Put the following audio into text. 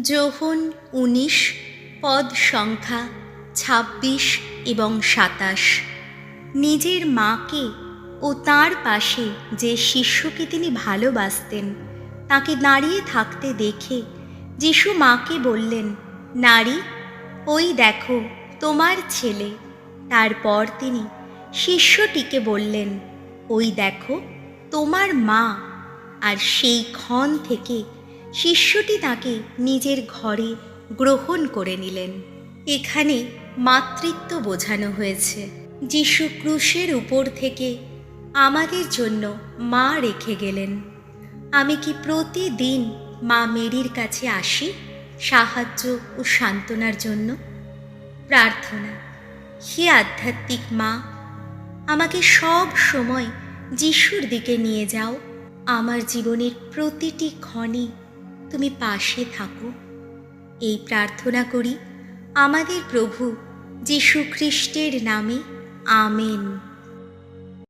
যোহন ১৯ পদ সংখ্যা ২৬ এবং ২৭। নিজের মাকে ও তাঁর পাশে যে শিষ্যকে তিনি ভালোবাসতেন তাকে দাঁড়িয়ে থাকতে দেখে যিশু মাকে বললেন, নারী, ওই দেখো তোমার ছেলে। তারপর তিনি শিষ্যটিকে বললেন, ওই দেখো তোমার মা। আর সেই ক্ষণ থেকে শিষ্যটি তাকে নিজের ঘরে গ্রহণ করে নিলেন। এখানে মাতৃত্ব বোঝানো হয়েছে। যিশু ক্রুশের উপর থেকে আমাদের জন্য মা রেখে গেলেন। আমি কি প্রতিদিন মা মেরির কাছে আসি সাহায্য ও সান্ত্বনার জন্য? প্রার্থনা। হে আধ্যাত্মিক মা, আমাকে সব সময় যিশুর দিকে নিয়ে যাও। আমার জীবনের প্রতিটি ক্ষণে তুমি পাশে থাকো। এই প্রার্থনা করি আমাদের প্রভু যীশু খ্রিস্টের নামে। আমেন।